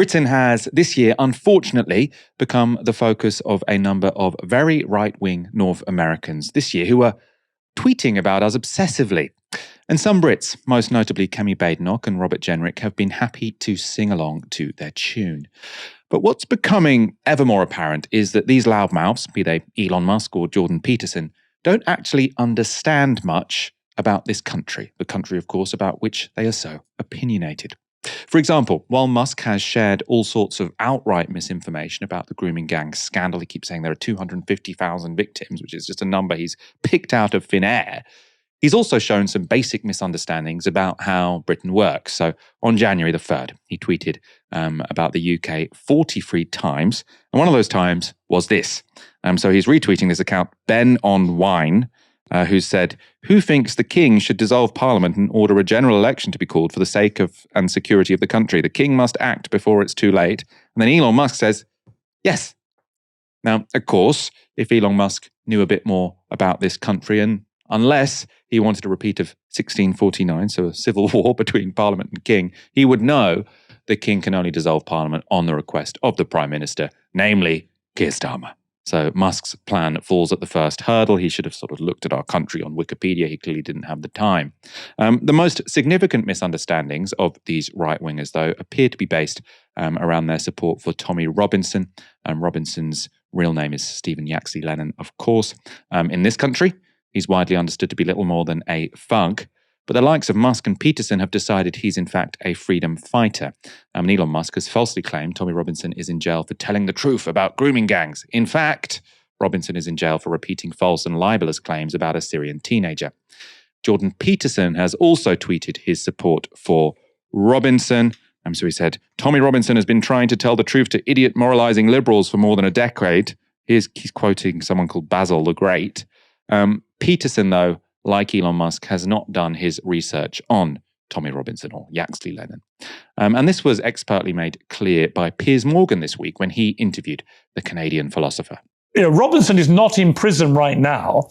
Britain has this year, unfortunately, become the focus of a number of very right-wing North Americans this year who are tweeting about us obsessively. And some Brits, most notably Kemi Badenoch and Robert Jenrick, have been happy to sing along to their tune. But what's becoming ever more apparent is that these loudmouths, be they Elon Musk or Jordan Peterson, don't actually understand much about this country, the country, of course, about which they are so opinionated. For example, while Musk has shared all sorts of outright misinformation about the grooming gang scandal, he keeps saying there are 250,000 victims, which is just a number he's picked out of thin air. He's also shown some basic misunderstandings about how Britain works. So on January the 3rd, he tweeted about the UK 43 times. And one of those times was this. So he's retweeting this account, Ben on Wine, who said, "Who thinks the king should dissolve parliament and order a general election to be called for the sake of and security of the country? The king must act before it's too late." And then Elon Musk says, yes. Now, of course, if Elon Musk knew a bit more about this country, and unless he wanted a repeat of 1649, so a civil war between parliament and king, he would know the king can only dissolve parliament on the request of the prime minister, namely Keir Starmer. So Musk's plan falls at the first hurdle. He should have sort of looked at our country on Wikipedia. He clearly didn't have the time. The most significant misunderstandings of these right-wingers, though, appear to be based around their support for Tommy Robinson. Robinson's real name is Stephen Yaxley Lennon, of course. In this country, he's widely understood to be little more than a thug. But the likes of Musk and Peterson have decided he's in fact a freedom fighter. And Elon Musk has falsely claimed Tommy Robinson is in jail for telling the truth about grooming gangs. In fact, Robinson is in jail for repeating false and libelous claims about a Syrian teenager. Jordan Peterson has also tweeted his support for Robinson. So he said, "Tommy Robinson has been trying to tell the truth to idiot moralizing liberals for more than a decade." He's quoting someone called Basil the Great. Peterson, though, like Elon Musk, has not done his research on Tommy Robinson or Yaxley Lennon. And this was expertly made clear by Piers Morgan this week when he interviewed the Canadian philosopher. Robinson is not in prison right now,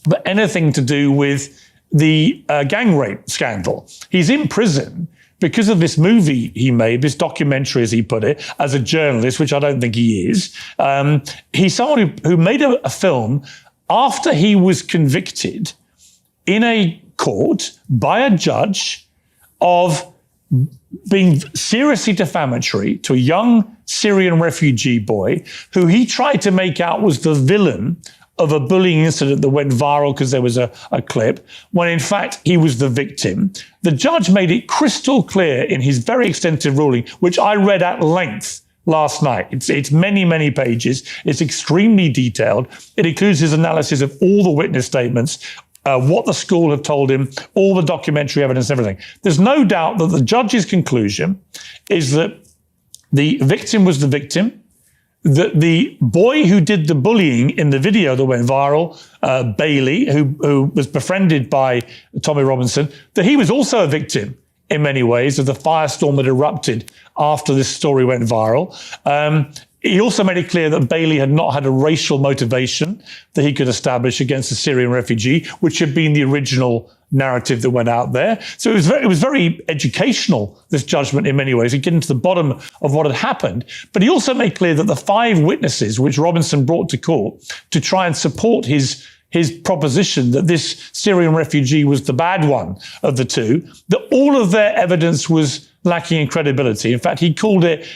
but anything to do with the gang rape scandal. He's in prison because of this movie he made, this documentary, as he put it, as a journalist, which I don't think he is. He's someone who made a film after he was convicted in a court by a judge of being seriously defamatory to a young Syrian refugee boy who he tried to make out was the villain of a bullying incident that went viral because there was a clip, when in fact he was the victim. The judge made it crystal clear in his very extensive ruling, which I read at length last night. It's many, many pages. It's extremely detailed. It includes his analysis of all the witness statements, what the school have told him, all the documentary evidence, everything. There's no doubt that the judge's conclusion is that the victim was the victim, that the boy who did the bullying in the video that went viral, Bailey, who was befriended by Tommy Robinson, that he was also a victim in many ways of the firestorm that erupted after this story went viral. He also made it clear that Bailey had not had a racial motivation that he could establish against the Syrian refugee, which had been the original narrative that went out there. So it was very educational, this judgment, in many ways. It getting to the bottom of what had happened. But he also made clear that the 5 witnesses which Robinson brought to court to try and support his proposition that this Syrian refugee was the bad one of the two, that all of their evidence was lacking in credibility. In fact, he called it,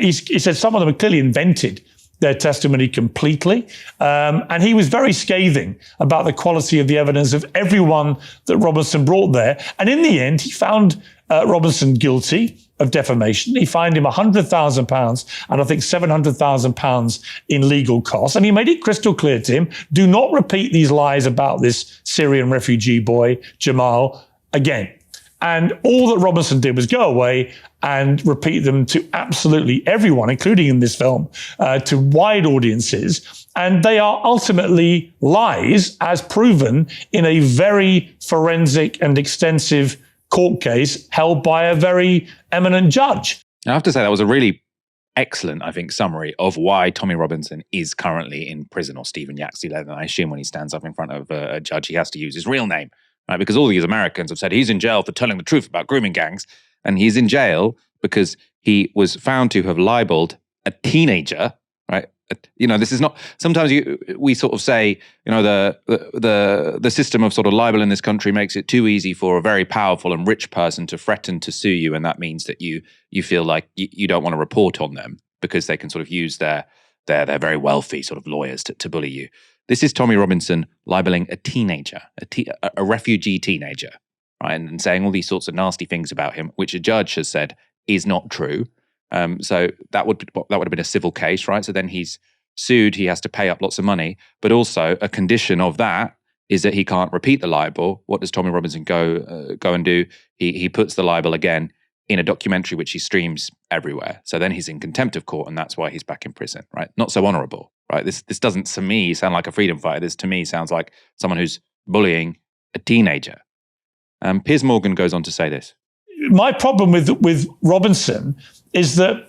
he said some of them had clearly invented their testimony completely. And he was very scathing about the quality of the evidence of everyone that Robinson brought there. And in the end, he found Robinson guilty of defamation. He fined him £100,000 and I think £700,000 in legal costs. And he made it crystal clear to him, do not repeat these lies about this Syrian refugee boy, Jamal, again. And all that Robinson did was go away and repeat them to absolutely everyone, including in this film, to wide audiences. And they are ultimately lies, as proven in a very forensic and extensive court case held by a very eminent judge. I have to say that was a really excellent, I think, summary of why Tommy Robinson is currently in prison, or Stephen Yaxley Lennon. I assume when he stands up in front of a judge, he has to use his real name. Right, because all these Americans have said he's in jail for telling the truth about grooming gangs, and he's in jail because he was found to have libeled a teenager, right? This is not. Sometimes we sort of say, the system of sort of libel in this country makes it too easy for a very powerful and rich person to threaten to sue you, and that means that you feel like you don't want to report on them because they can sort of use their very wealthy sort of lawyers to bully you. This is Tommy Robinson libeling a teenager, a refugee teenager, right, and saying all these sorts of nasty things about him, which a judge has said is not true. So that would have been a civil case, right? So then he's sued, he has to pay up lots of money, but also a condition of that is that he can't repeat the libel. What does Tommy Robinson go and do? He puts the libel again in a documentary which he streams everywhere. So then he's in contempt of court, and that's why he's back in prison, right? Not so honourable, right? This doesn't, to me, sound like a freedom fighter. This, to me, sounds like someone who's bullying a teenager. Piers Morgan goes on to say this. My problem with Robinson is that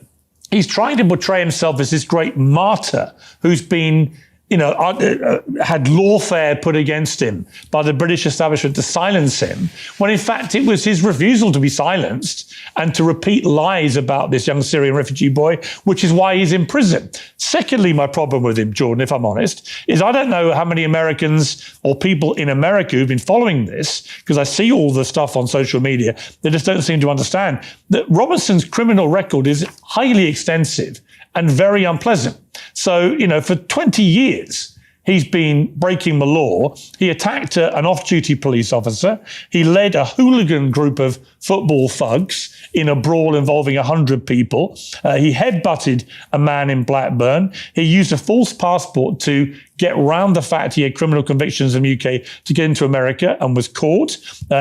he's trying to portray himself as this great martyr who's been, had lawfare put against him by the British establishment to silence him, when in fact it was his refusal to be silenced and to repeat lies about this young Syrian refugee boy, which is why he's in prison. Secondly, my problem with him, Jordan, if I'm honest, is I don't know how many Americans or people in America who've been following this, because I see all the stuff on social media, they just don't seem to understand that Robinson's criminal record is highly extensive and very unpleasant. So, for 20 years, he's been breaking the law. He attacked an off-duty police officer. He led a hooligan group of football thugs in a brawl involving 100 people. He headbutted a man in Blackburn. He used a false passport to get around the fact he had criminal convictions in the UK to get into America and was caught.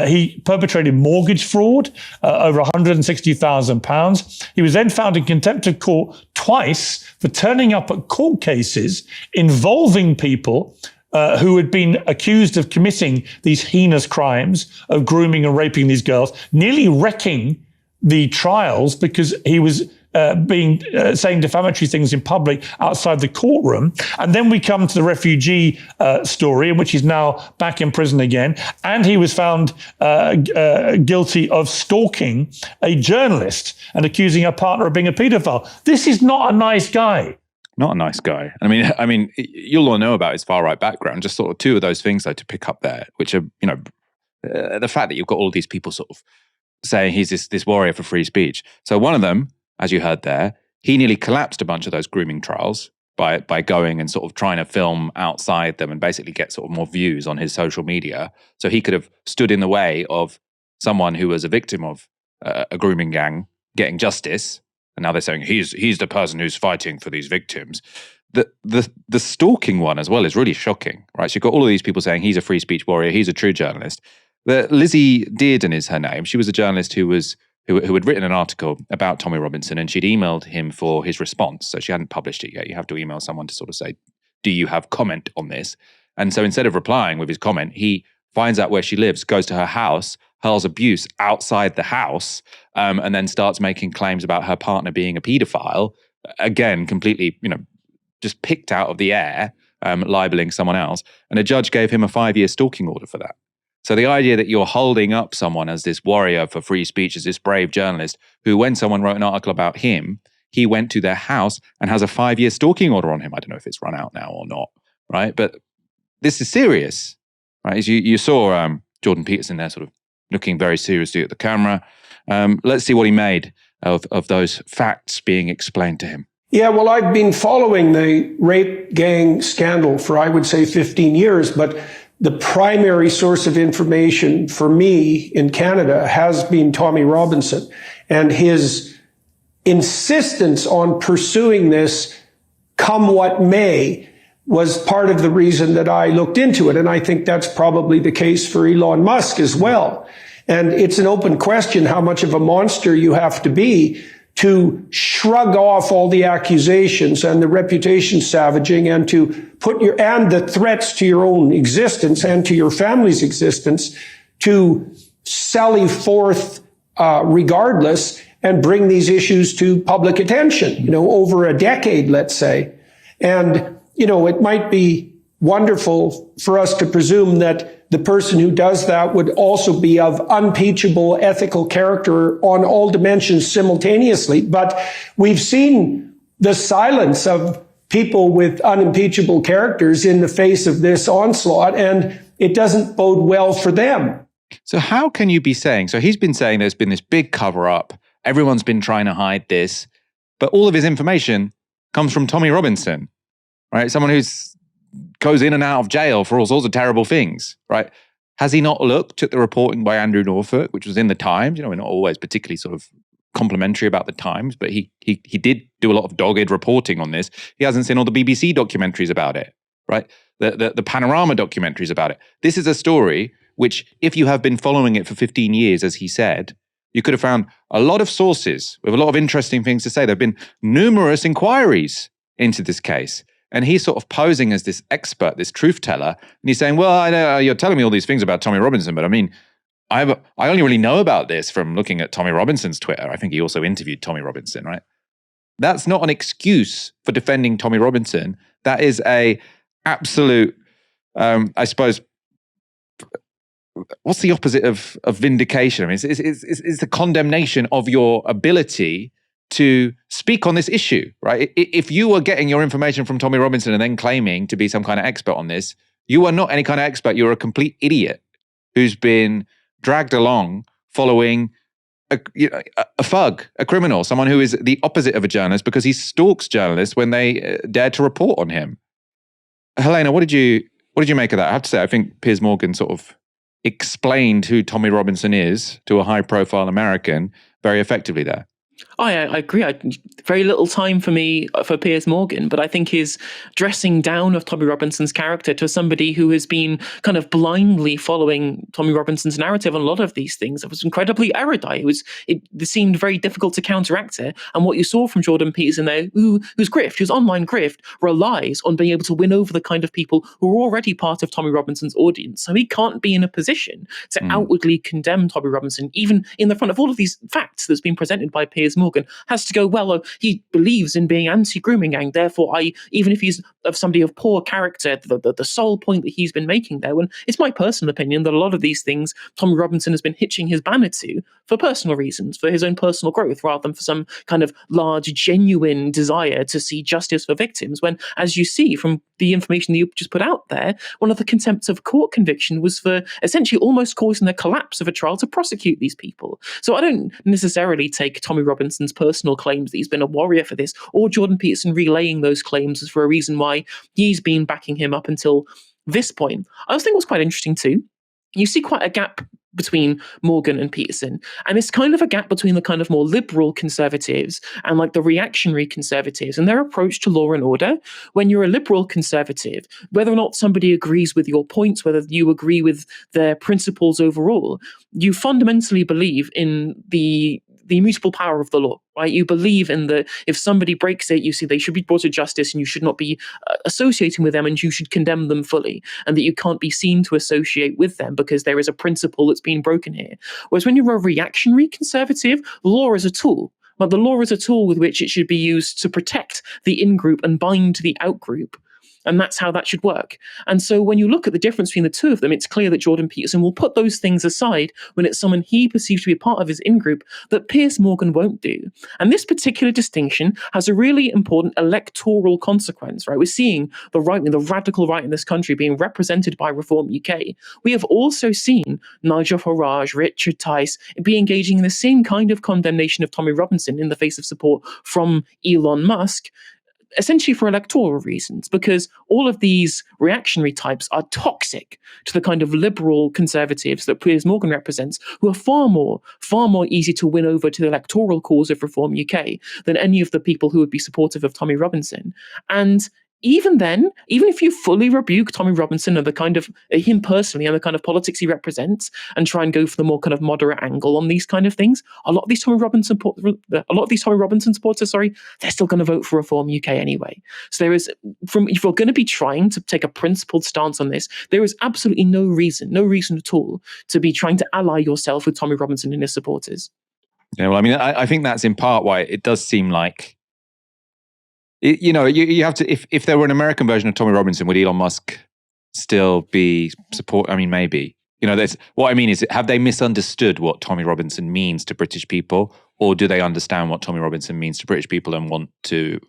He perpetrated mortgage fraud, over £160,000. He was then found in contempt of court twice for turning up at court cases involving people who had been accused of committing these heinous crimes of grooming and raping these girls, nearly wrecking the trials because he was saying defamatory things in public outside the courtroom. And then we come to the refugee story, in which he's now back in prison again. And he was found guilty of stalking a journalist and accusing her partner of being a paedophile. This is not a nice guy. Not a nice guy. I mean, you'll all know about his far right background. Just sort of two of those things, though, to pick up there, which are, the fact that you've got all these people sort of saying he's this warrior for free speech. So one of them, as you heard there, he nearly collapsed a bunch of those grooming trials by going and sort of trying to film outside them and basically get sort of more views on his social media. So he could have stood in the way of someone who was a victim of a grooming gang getting justice. And now they're saying he's the person who's fighting for these victims. The stalking one as well is really shocking, right? So you've got all of these people saying he's a free speech warrior, he's a true journalist. Lizzie Dearden is her name. She was a journalist who had written an article about Tommy Robinson, and she'd emailed him for his response. So she hadn't published it yet. You have to email someone to sort of say, do you have comment on this? And so instead of replying with his comment, he finds out where she lives, goes to her house, hurls abuse outside the house, and then starts making claims about her partner being a paedophile. Again, completely, just picked out of the air, libeling someone else. And a judge gave him a 5-year stalking order for that. So the idea that you're holding up someone as this warrior for free speech, as this brave journalist, who when someone wrote an article about him, he went to their house and has a 5-year stalking order on him. I don't know if it's run out now or not, right? But this is serious, right? As you saw Jordan Peterson there sort of looking very seriously at the camera. Let's see what he made of those facts being explained to him. Yeah, well, I've been following the rape gang scandal for, I would say, 15 years, but the primary source of information for me in Canada has been Tommy Robinson, and his insistence on pursuing this come what may was part of the reason that I looked into it. And I think that's probably the case for Elon Musk as well. And it's an open question how much of a monster you have to be to shrug off all the accusations and the reputation savaging and to put and the threats to your own existence and to your family's existence to sally forth regardless and bring these issues to public attention, over a decade, let's say. And, it might be wonderful for us to presume that the person who does that would also be of unimpeachable ethical character on all dimensions simultaneously. But we've seen the silence of people with unimpeachable characters in the face of this onslaught, and it doesn't bode well for them. So how can you be saying, so he's been saying there's been this big cover up, everyone's been trying to hide this, but all of his information comes from Tommy Robinson, right? Someone who's goes in and out of jail for all sorts of terrible things, right? Has he not looked at the reporting by Andrew Norfolk, which was in the Times? We're not always particularly sort of complimentary about the Times, but he did do a lot of dogged reporting on this. He hasn't seen all the BBC documentaries about it, right? The Panorama documentaries about it. This is a story which, if you have been following it for 15 years, as he said, you could have found a lot of sources with a lot of interesting things to say. There have been numerous inquiries into this case. And he's sort of posing as this expert, this truth teller. And he's saying, well, I know you're telling me all these things about Tommy Robinson, but I mean, I only really know about this from looking at Tommy Robinson's Twitter. I think he also interviewed Tommy Robinson, right? That's not an excuse for defending Tommy Robinson. That is a absolute, I suppose, what's the opposite of vindication? I mean, it's the condemnation of your ability to speak on this issue, right? If you are getting your information from Tommy Robinson and then claiming to be some kind of expert on this, you are not any kind of expert. You're a complete idiot who's been dragged along following a thug, a criminal, someone who is the opposite of a journalist because he stalks journalists when they dare to report on him. Helena, what did you make of that? I have to say, I think Piers Morgan sort of explained who Tommy Robinson is to a high-profile American very effectively there. I agree. Very little time for me for Piers Morgan, but I think his dressing down of Tommy Robinson's character to somebody who has been kind of blindly following Tommy Robinson's narrative on a lot of these things, it was incredibly erudite. It seemed very difficult to counteract it. And what you saw from Jordan Peterson there, whose online grift relies on being able to win over the kind of people who are already part of Tommy Robinson's audience. So he can't be in a position to outwardly condemn Tommy Robinson, even in the front of all of these facts that's been presented by Piers Morgan. Has to go, well, he believes in being anti-grooming gang, therefore even if he's of somebody of poor character, the sole point that he's been making there, when it's my personal opinion that a lot of these things Tommy Robinson has been hitching his banner to for personal reasons, for his own personal growth, rather than for some kind of large, genuine desire to see justice for victims, when, as you see from the information that you just put out there, one of the contempts of court conviction was for essentially almost causing the collapse of a trial to prosecute these people. So I don't necessarily take Tommy Robinson's personal claims that he's been a warrior for this, or Jordan Peterson relaying those claims as for a reason why he's been backing him up until this point. I also think what's quite interesting too, you see quite a gap between Morgan and Peterson. And it's kind of a gap between the kind of more liberal conservatives and like the reactionary conservatives and their approach to law and order. When you're a liberal conservative, whether or not somebody agrees with your points, whether you agree with their principles overall, you fundamentally believe in the immutable power of the law, right? You believe in if somebody breaks it, you see they should be brought to justice and you should not be associating with them and you should condemn them fully, and that you can't be seen to associate with them because there is a principle that's being broken here. Whereas when you're a reactionary conservative, law is a tool. But the law is a tool with which it should be used to protect the in-group and bind the out-group. And that's how that should work. And so when you look at the difference between the two of them, it's clear that Jordan Peterson will put those things aside when it's someone he perceives to be a part of his in-group that Piers Morgan won't do. And this particular distinction has a really important electoral consequence, right? We're seeing the right wing, the radical right in this country being represented by Reform UK. We have also seen Nigel Farage, Richard Tice be engaging in the same kind of condemnation of Tommy Robinson in the face of support from Elon Musk, essentially for electoral reasons, because all of these reactionary types are toxic to the kind of liberal conservatives that Piers Morgan represents, who are far more easy to win over to the electoral cause of Reform UK than any of the people who would be supportive of Tommy Robinson. And even then, even if you fully rebuke Tommy Robinson and the kind of him personally and the kind of politics he represents, and try and go for the more kind of moderate angle on these kind of things, a lot of these Tommy Robinson supporters, they're still going to vote for Reform UK anyway. So there is, if you're going to be trying to take a principled stance on this, there is absolutely no reason at all to be trying to ally yourself with Tommy Robinson and his supporters. Yeah, well, I mean, I think that's in part why it does seem like, you have to, if there were an American version of Tommy Robinson, would Elon Musk still be support? I mean, maybe. That's what I mean is, have they misunderstood what Tommy Robinson means to British people, or do they understand what Tommy Robinson means to British people and want to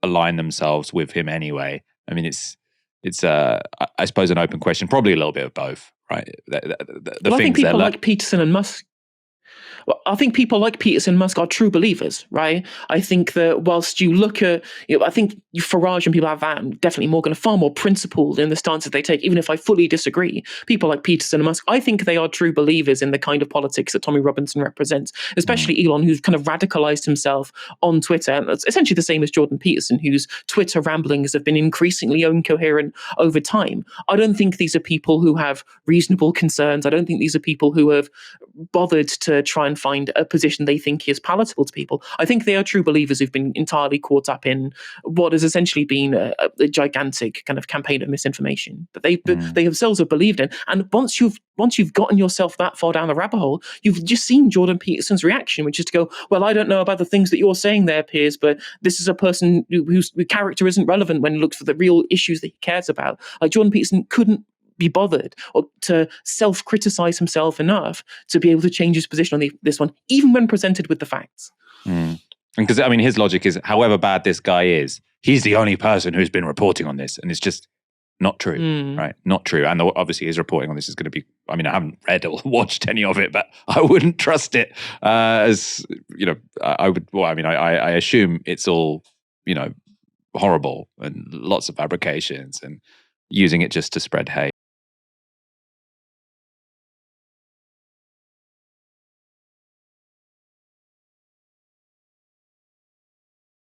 align themselves with him anyway? I mean, it's I suppose an open question, probably a little bit of both, right? I think people like Peterson and Musk. Well, I think people like Peterson and Musk are true believers, right? I think that whilst you look at, I think Farage and people like that, definitely Morgan, are far more principled in the stances they take, even if I fully disagree. People like Peterson and Musk, I think they are true believers in the kind of politics that Tommy Robinson represents, especially Elon, who's kind of radicalized himself on Twitter. And it's essentially the same as Jordan Peterson, whose Twitter ramblings have been increasingly incoherent over time. I don't think these are people who have reasonable concerns. I don't think these are people who have bothered to try and find a position they think is palatable to people. I think they are true believers who've been entirely caught up in what has essentially been a gigantic kind of campaign of misinformation that they themselves have believed in. And once you've gotten yourself that far down the rabbit hole, you've just seen Jordan Peterson's reaction, which is to go, well, I don't know about the things that you're saying there, Piers, but this is a person whose character isn't relevant when he looks for the real issues that he cares about. Like, Jordan Peterson couldn't be bothered or to self-criticize himself enough to be able to change his position on this one, even when presented with the facts. Because, I mean, his logic is, however bad this guy is, he's the only person who's been reporting on this. And it's just not true, right? Not true. And obviously his reporting on this is going to be, I mean, I haven't read or watched any of it, but I wouldn't trust it as, I would, well, I mean, I assume it's all, horrible and lots of fabrications and using it just to spread hate.